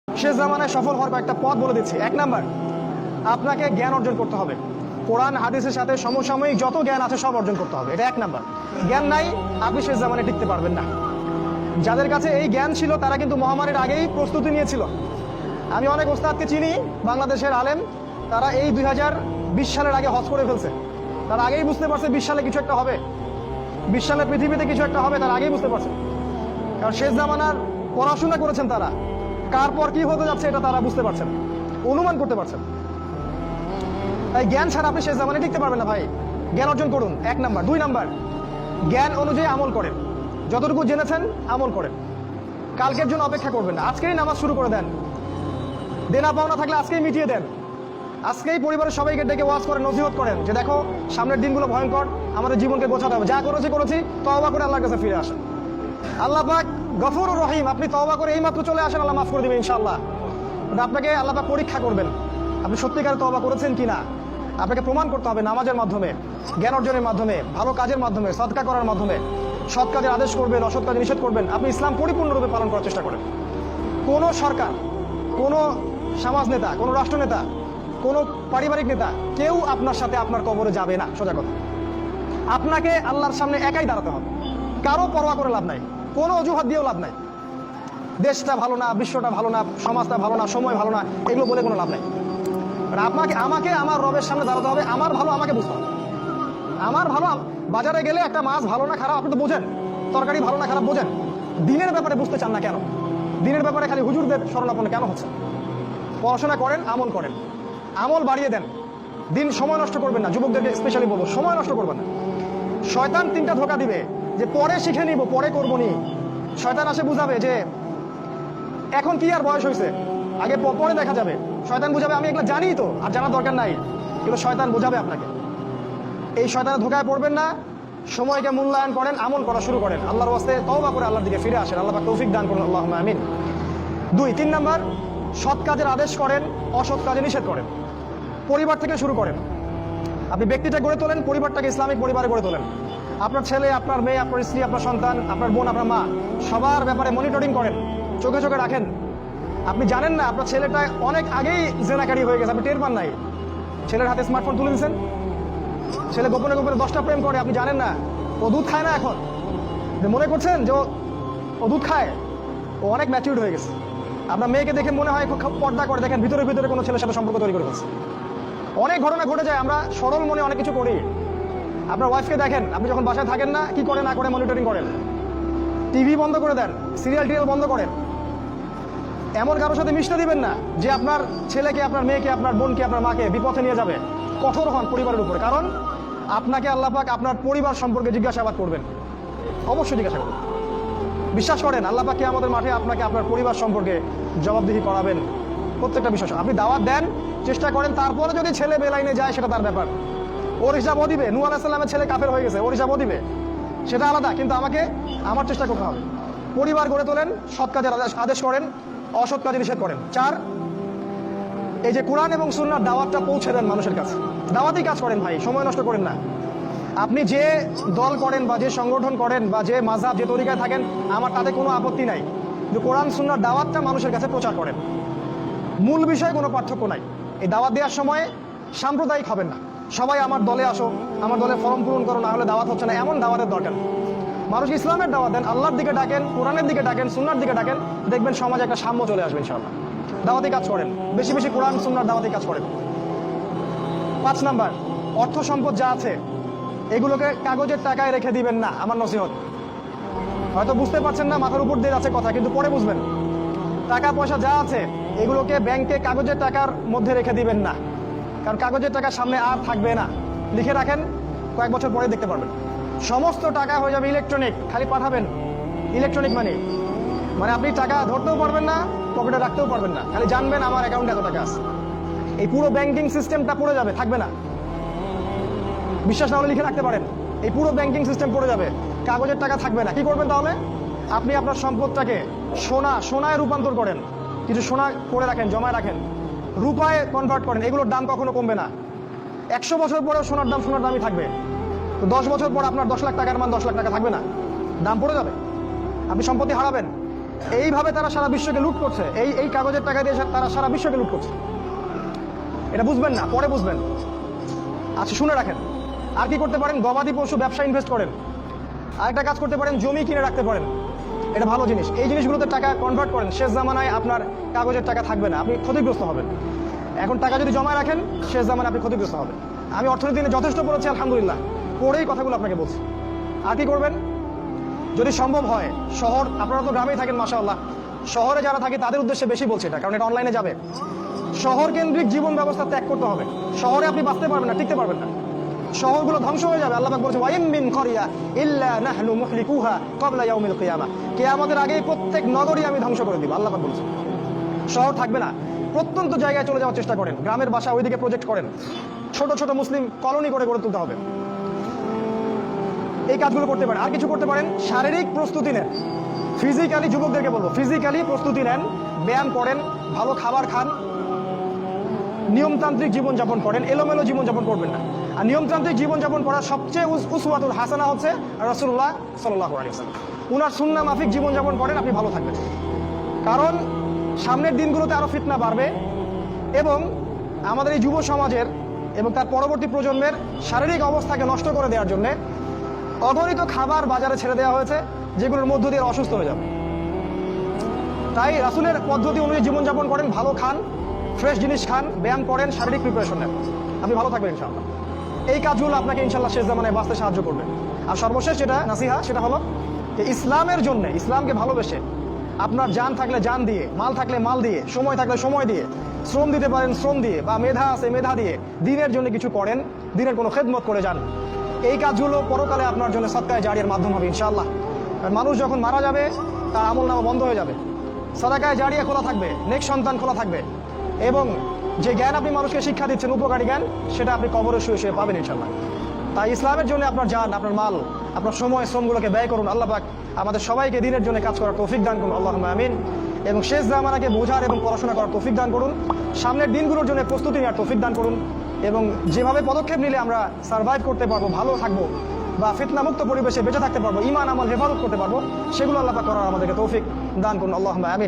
শেষ জামানায় সফল হওয়ার কয়েকটা পথ বলে দিচ্ছি। 1 নাম্বার, আপনাকে জ্ঞান অর্জন করতে হবে। কোরআন হাদিসের সাথে সমসাময়িক যত জ্ঞান আছে সব অর্জন করতে হবে। এটা 1 নাম্বার। জ্ঞান নাই, আপনি শেষ জামানায় টিকতে পারবেন না। যাদের কাছে এই জ্ঞান ছিল তারা কিন্তু মহামারীর আগেই প্রস্তুতি নিয়েছিল। আমি অনেক ওস্তাদকে চিনি, বাংলাদেশের আলেম, তারা এই 2020 সালের আগে হজ করে ফেলছে। তারা আগেই বুঝতে পারছে 20 সালে কিছু একটা হবে, 20 সালে পৃথিবীতে কিছু একটা হবে, তারা আগেই বুঝতে পারছে। কারণ শেষ জামানার পড়াশোনা করেছেন তারা, কার পর কি হতে যাচ্ছে এটা তারা বুঝতে পারছেন, অনুমান করতে পারছেন। তাই জ্ঞান ছাড়া আপনি শেষ জামানায় টিকতে পারবেন না ভাই। জ্ঞান অর্জন করুন, 1 নাম্বার। 2 নাম্বার, জ্ঞান অনুযায়ী আমল করেন। যতটুকু জেনেছেন আমল করেন। কালকের জন্য অপেক্ষা করবেন না, আজকেই নামাজ শুরু করে দেন। দেনা পাওনা থাকলে আজকেই মিটিয়ে দেন। আজকেই পরিবারের সবাইকে ডেকে ওয়াজ করেন, নসিহত করেন যে দেখো সামনের দিনগুলো ভয়ঙ্কর, আমাদের জীবনকে গোছাতে হবে। যা করেছি তওবা করে আল্লাহর কাছে ফিরে আসেন। আল্লাহ পাক গফুরুর রহিম, আপনি তওবা করে এইমাত্র চলে আসেন, আল্লাহ মাফ করে দিবেন ইনশাআল্লাহ। আপনাকে আল্লাহ পাক পরীক্ষা করবেন আপনি সত্যিকার তওবা করেছেন কিনা। আপনাকে প্রমাণ করতে হবে নামাজের মাধ্যমে, জ্ঞান অর্জনের মাধ্যমে, ভালো কাজের মাধ্যমে, সদকা করার মাধ্যমে। সৎ কাজের আদেশ করবেন, অসৎ কাজে নিষেধ করবেন। আপনি ইসলাম পরিপূর্ণরূপে পালন করার চেষ্টা করেন। কোনো সরকার, কোনো সমাজ নেতা, কোনো রাষ্ট্রনেতা, কোনো পারিবারিক নেতা কেউ আপনার সাথে আপনার কবরে যাবে না। সোজা কথা, আপনাকে আল্লাহর সামনে একাই দাঁড়াতে হবে। কারো পরোয়া করে লাভ নাই, কোনো অজুহাত দিয়েও লাভ নাই। দেশটা ভালো না, বিশ্বটা ভালো না, সমাজটা ভালো না, সময় ভালো না, এগুলো বলে কোনো লাভ নাই। আমাকে আমার রবের সামনে দাঁড়াতে হবে। আমার ভালো আমাকে বুঝতে হবে। আমার ভালো, বাজারে গেলে একটা মাছ ভালো না খারাপ আপনি তো বোঝেন, তরকারি ভালো না খারাপ বোঝেন। দিনের ব্যাপারে বুঝতে চান না কেন? দিনের ব্যাপারে খালি হুজুরদের শরণাপন্ন কেন হচ্ছে? পড়াশোনা করেন, আমল করেন, আমল বাড়িয়ে দেন। দিন সময় নষ্ট করবেন না। যুবকদেরকে স্পেশালি বলবো, সময় নষ্ট করবেন না। শয়তান 3টা ধোঁকা দিবে যে পরে শিখে নিব, পরে করবো নি। শয়তান আসে বুঝাবে যে এখন কি আর বয়স হয়েছে, আগে পরে দেখা যাবে। শয়তান বুঝাবে আমি এগুলো জানি তো, আর জানার দরকার নাই। এগুলো শয়তান বোঝাবে আপনাকে। এই শয়তানের ধোঁকায় পড়বেন না। সময়কে মূল্যায়ন করেন, আমল করা শুরু করেন। আল্লাহর ওয়াস্তে তওবা করে আল্লাহর দিকে ফিরে আসেন। আল্লাহ পাক তৌফিক দান করুন, আল্লাহুম্মা আমিন। 3 নাম্বার, সৎ কাজের আদেশ করেন, অসৎ কাজে নিষেধ করেন। পরিবার থেকে শুরু করেন। আপনি ব্যক্তিটা গড়ে তোলেন, পরিবারটাকে ইসলামিক পরিবারে গড়ে তোলেন। আপনার ছেলে, আপনার মেয়ে, আপনার স্ত্রী, আপনার সন্তান, আপনার বোন, আপনার মা, সবার ব্যাপারে মনিটরিং করেন, চোখে চোখে রাখেন। আপনি জানেন না আপনার ছেলেটা অনেক আগেই জেনাকারী হয়ে গেছে, আপনি টের পান নাই। ছেলের হাতে স্মার্টফোন তুলে দিচ্ছেন, ছেলে গোপনে গোপনে 10টা প্রেম করে, আপনি জানেন না। ও দুধ খায় না এখন, মনে করছেন যে ও দুধ খায়, ও অনেক ম্যাচিউরড হয়ে গেছে। আপনার মেয়েকে দেখে মনে হয় খুব পর্দা করে, দেখেন ভিতরে ভিতরে কোনো ছেলের সাথে সম্পর্ক তৈরি করে ফেলছে। অনেক ঘটনা ঘটে যায়, আমরা সরল মনে অনেক কিছু করি। আপনার ওয়াইফকে দেখেন, আপনি যখন বাসায় থাকেন না, কি করে না করে মনিটরিং করেন। টিভি বন্ধ করে দেন, সিরিয়াল টিরিয়াল বন্ধ করেন। এমন কারোর সাথে মিশতে দিবেন না যে আপনার ছেলেকে, আপনার মেয়েকে, আপনার বোনকে, আপনার মাকে বিপথে নিয়ে যাবে। কঠোর হন পরিবারের উপরে, কারণ আপনাকে আল্লাহ পাক আপনার পরিবার সম্পর্কে জিজ্ঞাসাবাদ করবেন। অবশ্যই জিজ্ঞাসা করবেন। বিশ্বাস করেন আল্লাহ পাক কিয়ামতের মাঠে আপনাকে আপনার পরিবার সম্পর্কে জবাবদিহি করাবেন। প্রত্যেকটা বিষয় আপনি দাওয়াত দেন, চেষ্টা করেন, তারপরে যদি ছেলে বেলাইনে যায় সেটা তার ব্যাপার। ওর হিসাবও দিবে। নূহ আলাইহিস সালামের ছেলে কাফের হয়ে গেছে, ওর হিসাবও দিবে, সেটা আলাদা। কিন্তু আমাকে আমার চেষ্টা করতে হবে। পরিবার গড়ে তোলেন, সৎ কাজের আদেশ করেন, অসৎ কাজে নিষেধ করেন। 4, এই যে কোরআন এবং সুন্নাহর দাওয়াতটা পৌঁছে দেন মানুষের কাছে। দাওয়াতেই কাজ করেন ভাই, সময় নষ্ট করেন না। আপনি যে দল করেন বা যে সংগঠন করেন বা যে মাযহাব, যে তরিকায় থাকেন, আমার তাতে কোনো আপত্তি নাই। কিন্তু কোরআন সুন্নাহর দাওয়াতটা মানুষের কাছে প্রচার করেন। মূল বিষয়ে কোনো পার্থক্য নাই। এই দাওয়াত দেওয়ার সময় সাম্প্রদায়িক হবেন না। সবাই আমার দলে আসো, আমার দলে ফর্ম পূরণ করো, না হলে দাওয়াত হচ্ছে না, এমন দাওয়াতের দরকার। মানুষ ইসলামের দাওয়াত দেন, আল্লাহর দিকে ডাকেন, কোরআনের দিকে ডাকেন, সুন্নাহর দিকে ডাকেন, দেখবেন সমাজে একটা সাম্য চলে আসবে ইনশাআল্লাহ। দাওয়াতি কাজ করেন, বেশি বেশি কোরআন সুন্নাহর দাওয়াতি কাজ করেন। 5 নাম্বার, অর্থ সম্পদ যা আছে এগুলোকে কাগজের টাকায় রেখে দিবেন না। আমার নসিহত, হয়তো বুঝতে পারছেন না, মাথার উপর দিয়ে আছে কথা, কিন্তু পরে বুঝবেন। টাকা পয়সা যা আছে এগুলোকে ব্যাংকে কাগজের টাকার মধ্যে রেখে দিবেন না। কারণ কাগজের টাকা সামনে আর থাকবে না। লিখে রাখেন, কয়েক বছর পরে দেখতে পারবেন সমস্ত টাকা হয়ে যাবে ইলেকট্রনিক। খালি পাঠাবেন, ইলেকট্রনিক মানি। মানে আপনি টাকা ধরতেও পারবেন না, পকেটে রাখতেও পারবেন না, খালি জানবেন আমার অ্যাকাউন্টে এত টাকা আছে। এই পুরো ব্যাংকিং সিস্টেমটা পড়ে যাবে, থাকবে না। বিশ্বাস না হলে লিখে রাখতে পারেন, এই পুরো ব্যাংকিং সিস্টেম পড়ে যাবে, কাগজের টাকা থাকবে না। কি করবেন তাহলে? আপনি আপনার সম্পদটাকে সোনায় রূপান্তর করেন, কিছু সোনা করে রাখেন, জমায় রাখেন, রূপায় কনভার্ট করেন। এগুলোর দাম কখনো কমবে না। 100 বছর পরেও সোনার দামই থাকবে। তো 10 বছর পর আপনার 10 লাখ টাকার মান 10 লাখ টাকা থাকবে না, দাম পড়ে যাবে। আপনি সম্পত্তি হারাবেন, এইভাবে তারা সারা বিশ্বকে লুট করছে, এই কাগজের টাকা দিয়ে তারা সারা বিশ্বকে লুট করছে। এটা বুঝবেন না, পরে বুঝবেন। আচ্ছা শুনে রাখেন, আর কি করতে পারেন? গবাদি পশু ব্যবসা ইনভেস্ট করেন। আরেকটা কাজ করতে পারেন, জমি কিনে রাখতে পারেন। এটা ভালো জিনিস। এই জিনিসগুলোতে টাকা কনভার্ট করেন। শেষ জামানায় আপনার কাগজের টাকা থাকবে না, আপনি ক্ষতিগ্রস্ত হবেন। এখন টাকা যদি জমা রাখেন, শেষ জামানায় আপনি ক্ষতিগ্রস্ত হবেন। আমি অর্থনীতি নিয়ে যথেষ্ট পড়েছি আলহামদুলিল্লাহ, পড়েই কথাগুলো আপনাকে বলছি। আর কি করবেন? যদি সম্ভব হয় শহর, আপনারা তো গ্রামেই থাকেন মাশাআল্লাহ, শহরে যারা থাকে তাদের উদ্দেশ্যে বেশি বলছি এটা, কারণ এটা অনলাইনে যাবে। শহর কেন্দ্রিক জীবন ব্যবস্থা ত্যাগ করতে হবে। শহরে আপনি বাঁচতে পারবেন না, টিকতে পারবেন না। শহরগুলো ধ্বংস হয়ে যাবে। আল্লাহ পাক বলেছে ওয়াইম মিন ক্বরিয়া ইল্লা নাহনু মুহলিকুহা ক্বাবলা ইয়াউমিল কিয়ামা, কিয়ামতের আগেই প্রত্যেক নগরী আমি ধ্বংস করে দিব। আল্লাহ পাক বলেছে শহর থাকবে না। প্রত্যন্ত জায়গায় চলে যাওয়ার চেষ্টা করেন, গ্রামের বাসা ওইদিকে প্রজেক্ট করেন, ছোট ছোট মুসলিম কলোনি করে গড়ে তুলতে হবে। এই কাজগুলো করতে পারেন। আর কিছু করতে পারেন, শারীরিক প্রস্তুতি নেন। ফিজিক্যালি, যুবকদেরকে বলবো, ফিজিক্যালি প্রস্তুতি নেন, ব্যায়াম করেন, ভালো খাবার খান, নিয়মতান্ত্রিক জীবনযাপন করেন, এলোমেলো জীবনযাপন করবেন না। আর নিয়মতান্ত্রিক জীবনযাপন করার সবচেয়ে উসওয়াতুল হাসানা হচ্ছে রাসূলুল্লাহ সাল্লাল্লাহু আলাইহি ওয়াসাল্লাম। উনার সুন্নাহ মাফিক জীবনযাপন করেন, আপনি ভালো থাকবেন। কারণ সামনের দিনগুলোতে আরো ফিতনা বাড়বে এবং আমাদের এই যুব সমাজের এবং তার পরবর্তী প্রজন্মের শারীরিক অবস্থাকে নষ্ট করে দেওয়ার জন্য অগণিত খাবার বাজারে ছেড়ে দেওয়া হয়েছে, যেগুলোর মধ্য দিয়ে অসুস্থ হয়ে যাবে। তাই রাসূলের পদ্ধতি অনুযায়ী জীবনযাপন করেন, ভালো খান, ফ্রেশ জিনিস খান, ব্যায়াম করেন, শারীরিক প্রিপারেশন নেন, আপনি ভালো থাকবেন ইনশাআল্লাহ। এই কাজগুলো আপনাকে ইনশাআল্লাহ শেষ জামানায় বাঁচতে সাহায্য করবে। আর সর্বশেষ যেটা নাসিহা, সেটা হলো যে ইসলামের জন্য, ইসলামকে ভালোবেসে আপনার জান থাকলে জান দিয়ে, মাল থাকলে মাল দিয়ে, সময় থাকলে সময় দিয়ে, শ্রম দিতে পারেন শ্রম দিয়ে, বা মেধা আছে মেধা দিয়ে দিনের জন্য কিছু করেন, দিনের কোনো খেদমত করে যান। এই কাজগুলো পরকালে আপনার জন্য সদকায়ে জারিয়ার মাধ্যম হবে ইনশাআল্লাহ। কারণ মানুষ যখন মারা যাবে তার আমলনামা বন্ধ হয়ে যাবে, সদকায়ে জারিয়া খোলা থাকবে, নেক সন্তান খোলা থাকবে, এবং যে জ্ঞান আপনি মানুষকে শিক্ষা দিচ্ছেন, উপকারী জ্ঞান, সেটা আপনি কবরে শুয়ে শুয়ে পাবেন ইনশাআল্লাহ। তাই ইসলামের জন্য আপনার জান, আপনার মাল, আপনার সময়, শ্রমগুলোকে ব্যয় করুন। আল্লাহ পাক আমাদের সবাইকে দিনের জন্য কাজ করার তৌফিক দান করুন, আল্লাহুম্মা আমিন। এবং শেষ জামানাকে বোঝার এবং পড়াশোনা করার তৌফিক দান করুন। সামনের দিনগুলোর জন্য প্রস্তুতি নেওয়ার তৌফিক দান করুন। এবং যেভাবে পদক্ষেপ নিলে আমরা সার্ভাইভ করতে পারবো, ভালো থাকবো, বা ফিতনামুক্ত পরিবেশে বেঁচে থাকতে পারবো, ঈমান আমল হেফাজত করতে পারবো, সেগুলো আল্লাহ পাক করার আমাদেরকে তৌফিক দান করুন, আল্লাহুম্মা আমিন।